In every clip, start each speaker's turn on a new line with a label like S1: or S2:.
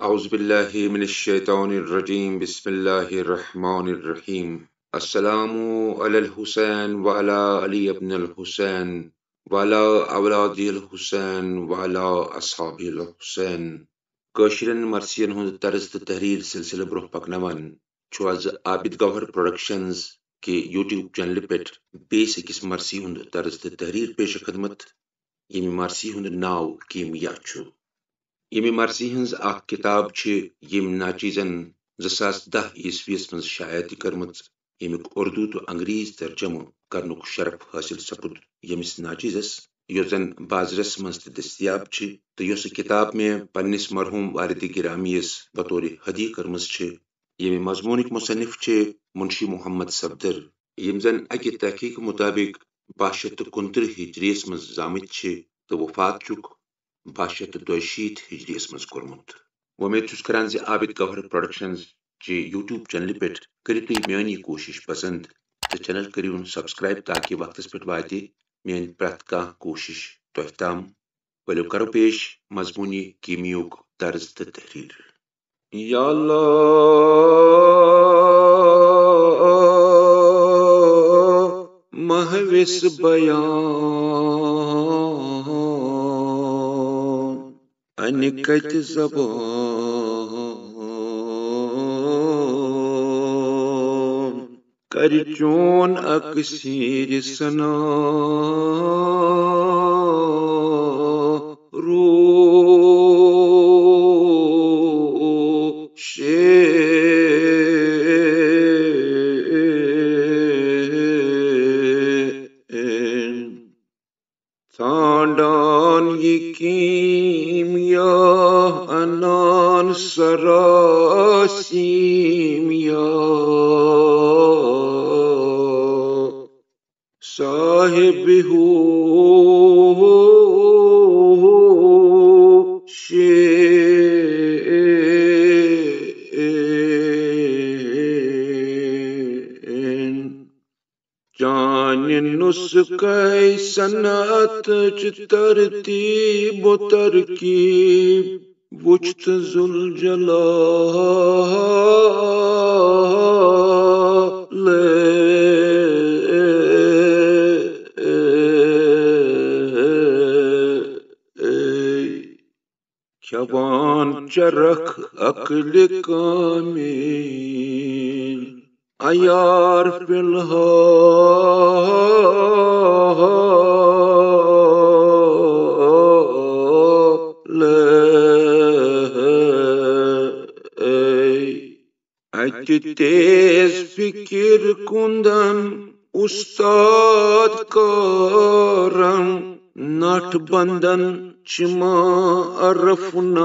S1: औज़ुबिल्लाहि मिनश्शैतानिर्रजीम बिस्मिल्लाहिर्रहमानिर्रहीम। अस्सलामु अलल हुसैन व अला अली इब्नुल हुसैन व अला औलादिल हुसैन व अला अस्हाबिल हुसैन। कशिरन मर्सियन हुंद तर्ज तहरीर सिलसिले ब्रोह पकनवन छु आज आबिद गौहर प्रोडक्शंस के यूट्यूब चैनल पेट बेस अकिस मर्सी हुंद तर्ज तहरीर पेश खदमत। यमी मर्सी हुंद नाव कीमिया छु। यमी मर्सी हंज अख किताब यम नाचीजन 2010 ईस्वीस मज शाया कर्मच यमुक उर्दू तो अंग्रेज तर्जम करनुक शरफ हासिल सपुद यमिस नाचीजस यो जन बाजरस मज दस्तियाब तो यस किताब में पन्निस मरहूम वालिद गिरामीस बतौर हदी कर्मस यमी मजमूनिक मुसन्निफ मुंशी मोहम्मद सफदर यम जन अकि तहकीक मुताबिक 1229 हिजरियस मज जामित तो वफात चुक 1262 हिजरियस मज कोरमुत। उम्मीद छुस करान ज आबिद गौहर प्रोडक्शंस चे यूट्यूब चैनल पे करित तुम मेरी कोशिश पसंद तो चैनल करिउन सब्सक्राइब ताकि वक्तस पे वात मेन प्रत कह कोशिश तुह ताम। वलो करो पेश मजमूनी कीमियुक तर्ज तो तहरीर। या अल्लाह महविस बयान अनिकत ज़बान कर चोन अकसीर सना थांडान यकीमिया अनान सरासीमिया साहिब हो जान नुस्खे सनत तरतीब तरकीब वुचत जुल जलाल ख्याबान चरख अक्ल कामिल अयार फिलहाल अत तेज फिकिर कुंदन उस्ताद करम नठ बंदन चिमा अरफनावन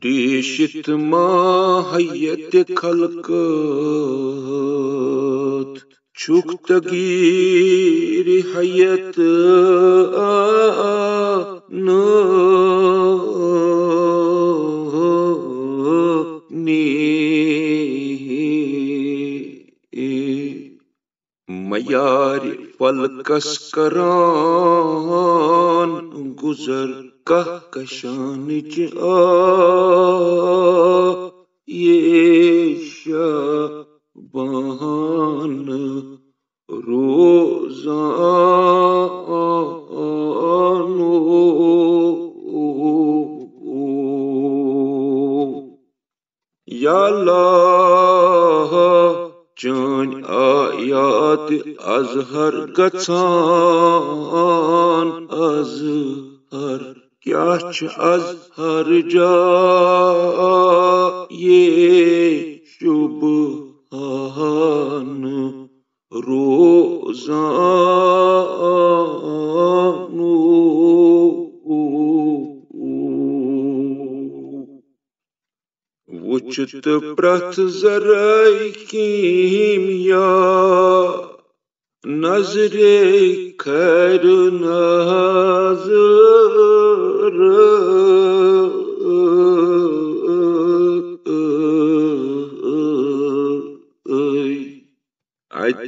S1: देशित माहियत खलकत छुक तगीर हयत मयार फलकस करान गुजर कह कशान ये शाबान रोजानो या अल्लाह चान आयात अजहर गछान अजहर क्या अजहर जा ये शुबहान रोजानो वुचत प्रथ जराई कीमिया नजरे खैर नजर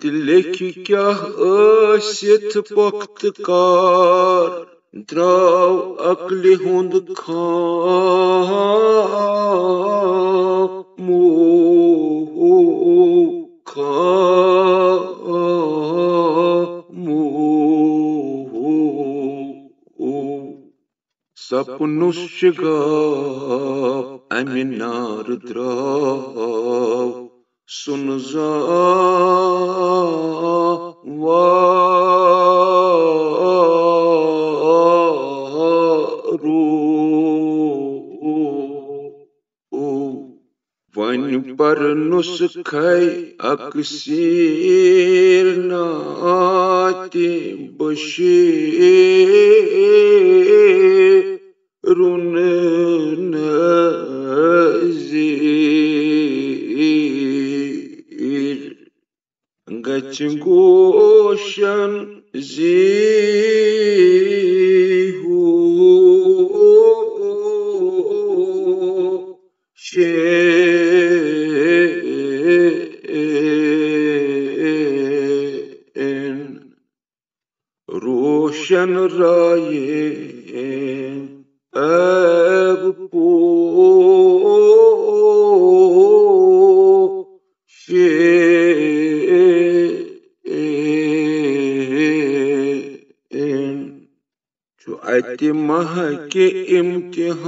S1: अति लेखि क्या ٲsِتھ पोख्तकार द्राव अक्लि हुंद सपनुस गाव अमि नार द्राव सुन वन परनुस खै अक्सीर नाति बशीरुन नज़ीर गच गोशन ज़ीहू रोशन राये अब जो अति मह के इम्तिहान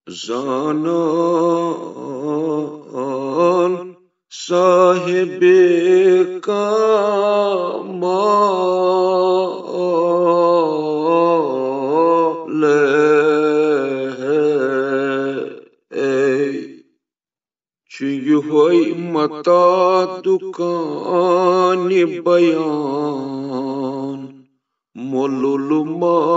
S1: ज़ानान साहिबे कमाल छु यहोय मता दुकान बयान मोलुल माल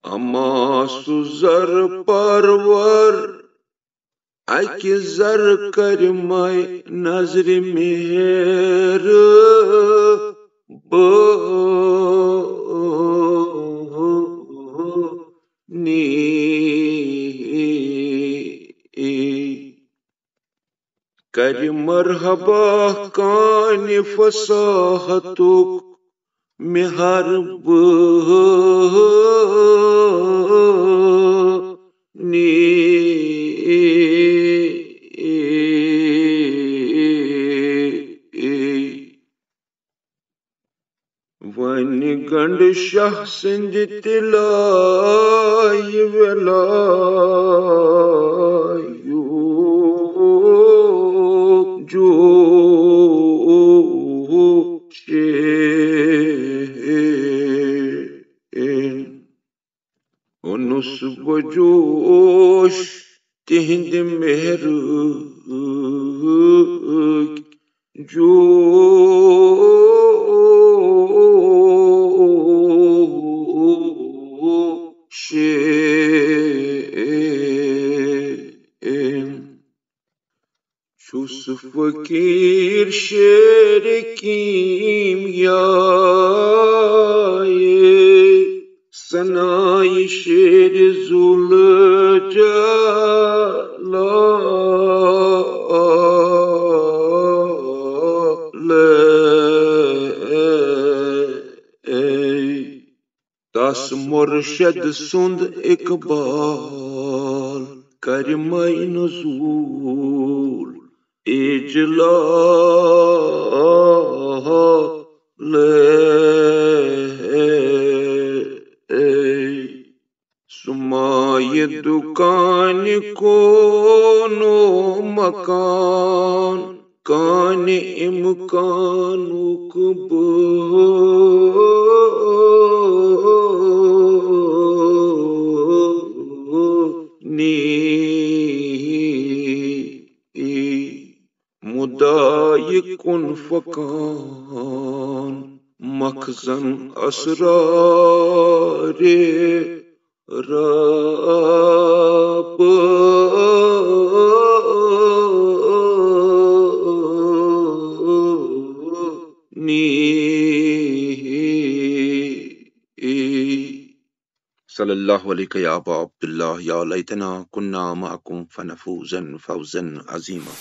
S1: अमा सुजर परवर अकि जर करमय नजर मेहर कर मरहबा कान फसाहतुक मेहर वन गंड शाह सिंध तिलाय वेलायू जो उनुस बजोश तिहिंद मेहर जो छुस फकीर शेर कीमियाए सनाई शेर जुल दस मुर्शद सुंद इकबाल करमय नज़ूल इजलाल सुमाय दुकान कोनो मकान कान इमकानुक मुदाय कुन फकान मखजन असरारे रब सल्लल्लाहु अलैहि या अबा अब्दुल्लाह या लैतना कुन्ना मअकुम फनफूज़न फौज़न अज़ीमा।